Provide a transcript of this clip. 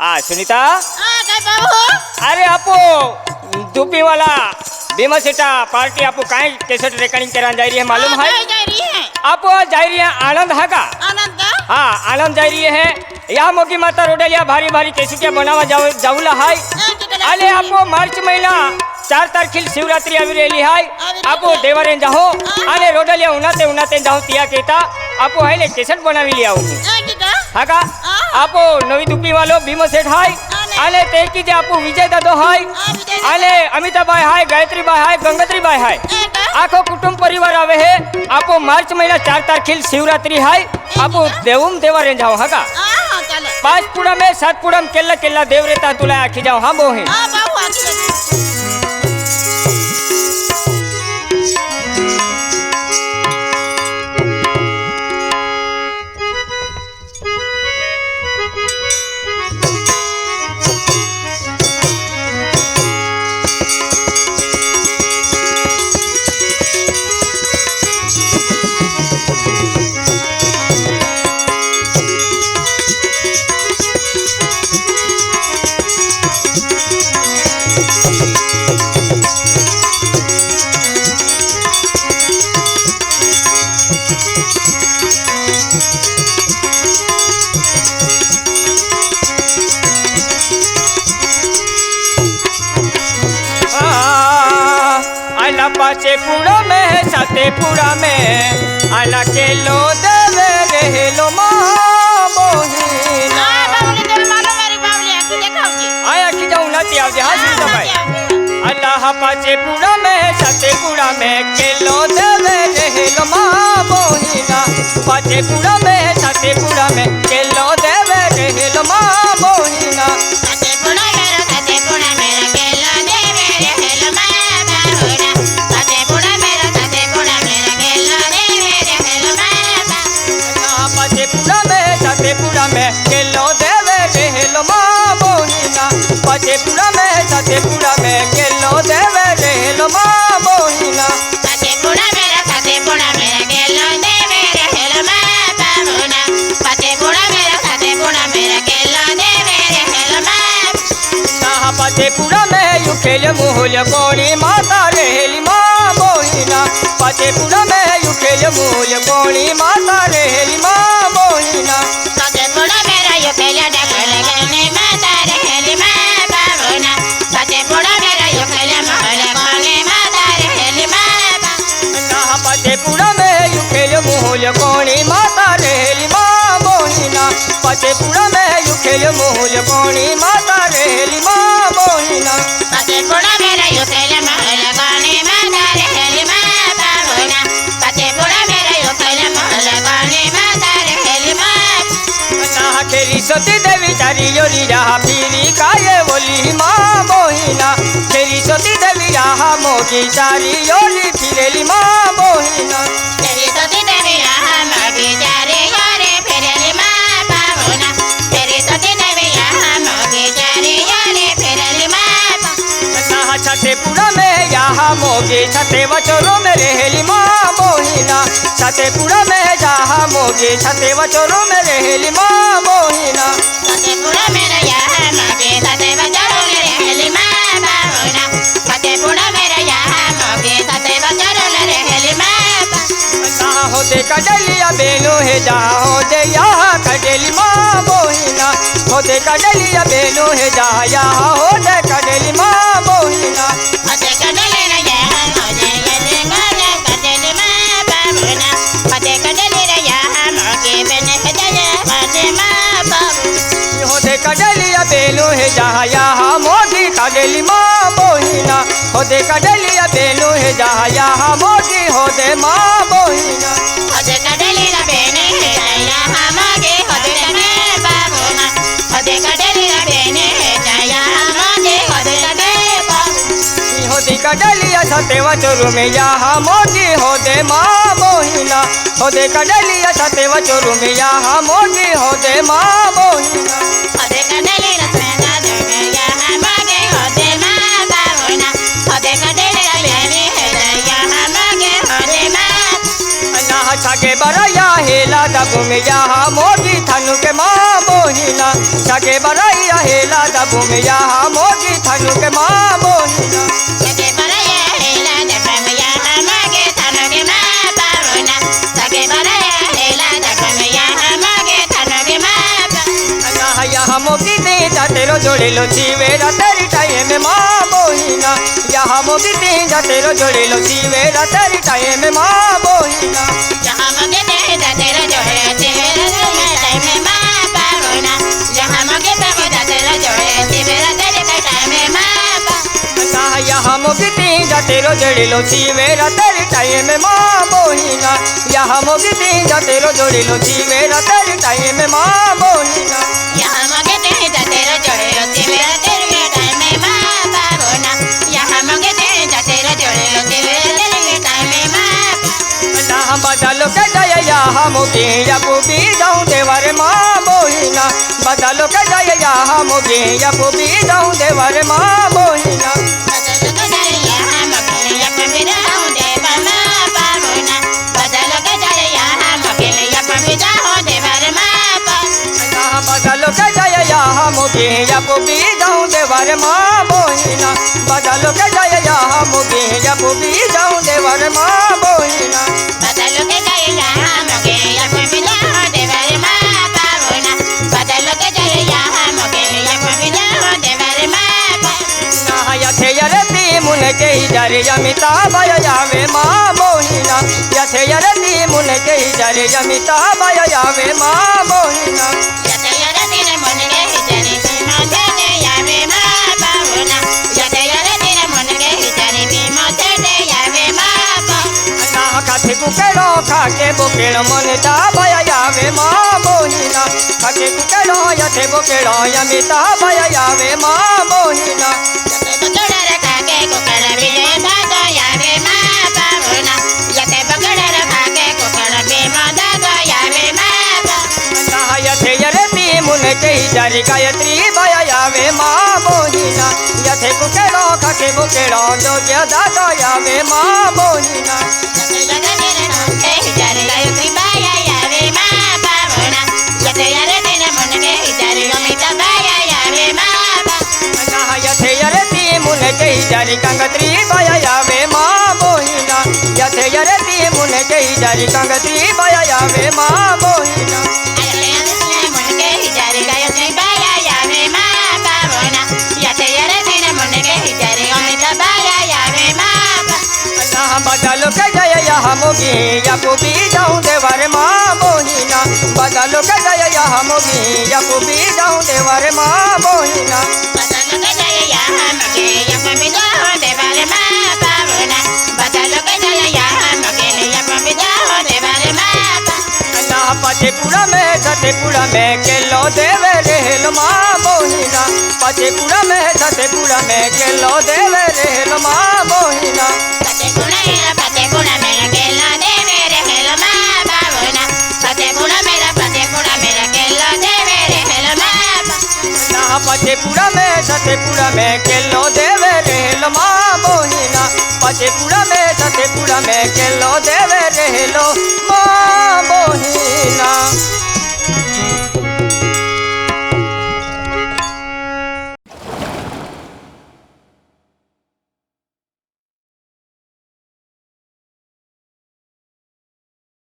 हाँ सुनीता। हाँ काय बाबू? अरे आपो दुपी वाला बीमा सेटा पार्टी आपको काहे कैसेट रिकॉर्डिंग कराने जा रही है मालूम है? जा रही है। आपो जा रही है आनंद है का? आनंद का? हाँ आनंद जा रही है। यहाँ मोगी माता रोडलिया भारी भारी कैसेटिया बनावा जाऊला है। अरे आपको मार्च महीना 4 तारीख शिवरात्रि अभी रही है। आपो देवरे जाओ अरे रोडलिया उनाते उनाते जाओ तिया केता आपो है ले कैसेट बनावी लिया हाँ का? आपो नवी दुपी वालो भीम सेठ हाय अले ते की जे आपो विजय दादो हाय अले अमिता बाई हाय गायत्री बाई हाय गंगोत्री बाई हाय आखो कुटुंब परिवार आवे है। आपो मार्च महीना 4 तारीख शिवरात्रि हाय। आपो देवम देवारे जाओ हाँ का? 5 पुड़ा में 7 पुड़ा में केला केला देव रेता तुला आखी जाओ हाँ बोहे। पाचे पुड़ा में साते पुड़ा में आला के लो देवे रे लो मां मोहिना। आया की जाऊं ना तिया जे हां सुन भाई अल्लाह पाचे पुड़ा में साते पुड़ा में के लो देवे रे लो मां मोहिना। पाचे पुड़ा में साते पुड़ा में के लो देवे रे लो मां मोहिना। साते पुड़ा मेरा साते पुड़ा मेरा के लो देवे रे लो मां पुड़ा में केलो देवे रेलो मां मोहिना। पाचे पुड़ा में साते पुड़ा में केलो देवे रेलो मां मोहिना। साते पुड़ा मेरा साते पुड़ा मेरा केलो देवे रेलो मां मोहिना। पाचे पुड़ा मेरा साते पुड़ा मेरा केलो देवे रेलो मां। पाचे पुड़ा में यू खेल मुहल कोणी माता रेली मां मोहिना। पाचे पुड़ा में यू खेल मुहल कोणी माता रेली मां मोहिना। कोणी माता रेली मां मोहिना। पाचे पुड़ा में यू खेल मोहल कोणी माता रेली मां मोहिना। पाचे पुड़ा मेरा यू खेल मोहल कोणी माता रेली मां मोहिना। पाचे पुड़ा मेरा यू खेल मोहल कोणी माता रेली मां। खेली सती देवी चारी योली रहा पीरी काये बोली मां मोहिना। खेली सती देवी रहा मोगी चारी योली फिरेली मां मोहिना। छते पुड़ा में यहाँ मोगी छते वचोरों में रहेली मां मोहिना। छते पुड़ा में यहाँ मोगी छते वचोरों में रहेली मां मोहिना। छते पुड़ा में यहाँ मोगी छते वचोरों में रहेली मां मोहिना। छते पुड़ा में यहाँ मोगी छते वचोरों में रहेली मां। हो दे कडलिया बेनो है जहाँ हो दे यहाँ कडेली मां मोहिना। हो दे कडलिया बेनो है जहाँ यहाँ हो दे कडेली मां मोहिना। होदे कडली न यहाँ हो दे ये गाना कडेली मां मोहिना। होदे कडली न यहाँ मोगी बने है जया होदे मां बाबू। हो दे कडलिया बेनो है जहाँ यहाँ मोगी कडेली मां मोहिना। हो दे कडलिया बेनो है जहाँ यहाँ मोगी हो दे मां मोहिना। होदे कडली न बेने है यहाँ मोगी होदे कने बाबू ना। होदे कडली न बेने है यहाँ मोगी होदे कने बाबू। होदे कडलिया छते वचोरों में यहाँ मोगी हो दे मां मोहिना। होदे कडलिया छते वचोरों में यहाँ मोगी हो दे मां मोहिना। होदे कडली न बेने है यहाँ मोगी होदे मां बाबू ना। होदे कडली न बेने है यहाँ मोगी होदे मां। छाके बरया हेला दबू में यहाँ मोगी थानु के मां बोहिना सगे बरैया हेला दबू में यहाँ मोगी थनु के माँ बोहिना सगे बरैया हेला दबू में यहाँ मोगी थनु के माँ बाबूना सगे बरैया हेला दबू में यहाँ मोगी थनु के माँ यहाँ मोगी दी तेरो जोड़े लो चीवेरा तेरी टाइम में माँ बोहिना यहाँ मोगी दी तेरो जोड़े लो चीवेरा तेरी टाइम में माँ बोहिना यहाँ मोगी दी तेरो जोड़े लो चीवेरा टाइम में माँ बाबूना यहाँ मोगी दी तेरो जोड़े चीवेरा तेरी टाइम में माँ यहाँ मोगी दी तेरो जोड़े लो चीवेरा तेरी टाइम में माँ बोहिना यहाँ मोगी दी तेरो जोड़े लो चीवेरा तेरी टाइम में माँ बोहिना यहाँ मोगी दी तेरो जोड़े लो चीवेरा तेरी टाइम में माँ बाबूना यहाँ मोगी दी तेरो जोड़े लो चीवेरा तेरी टाइम में माँ बदलो के जय यहाँ मोगी या पुबी जाऊँ देवर माँ बोहिना बदलो के जय यहाँ मोगी या पुबी जाऊँ देवर माँ बोहिना बदलो के जय यहाँ मोगी या पुबी जाऊँ देवर माँ बोहिना बदलो के जय यहाँ मोगी या पुबी जाऊँ देवर माँ बोहिना बदलो के जय यहाँ मोगी या पुबी जाऊँ देवर माँ बाबूना बदलो के जय यहाँ मोगी या पुबी जाऊँ देवर माँ यथे यरती मुन के जरे यमिता भय जावे माँ बोहिना यथे यरती मुन के जरे यमिता भय जावे माँ बोहिना खाते कुकेड़ो खाके बुकेड़ो मनिता भय जावे माँ बोहिना खाते कुकेड़ो यथे बुकेड़ो यमिता भय जावे माँ बोहिना यथे यरती मुन के जरी गायत्री भय जावे माँ बोहिना यथे कुकेड़ो खाके बुकेड़ो जो ज्यादा गायावे माँ बोहिना यथे यरती मुन के जरी कंगत्री भय जावे माँ बोहिना यथे यरती मुन के जरी कंगत्री भय जावे माँ बोहिना बदलो के जय यहाँ मोगी या पुबी जाऊँ देवर माँ बोहिना बदलो के जय यहाँ मोगी या पुबी जाऊँ देवर माँ बोहिना बदलो के जय यहाँ मोगी या पुबी जाऊँ देवर माँ बाबूना बदलो के जय यहाँ मोगी या पुबी जाऊँ देवर माँ पचेपुरा में सतेपुरा में केलो देवे रेल माँ बोहिना पचेपुरा में सतेपुरा में केलो देवे रेल माँ बोहिना फतेपुरा मेरा केलो देवे रेल माँ बाबूना फतेपुरा मेरा केलो देवे रेल माँ पचेपुरा में सतेपुरा में केलो देवे रेल माँ बोहिना पचेपुरा में सतेपुरा में केलो देवे रेल माँ बोहिना।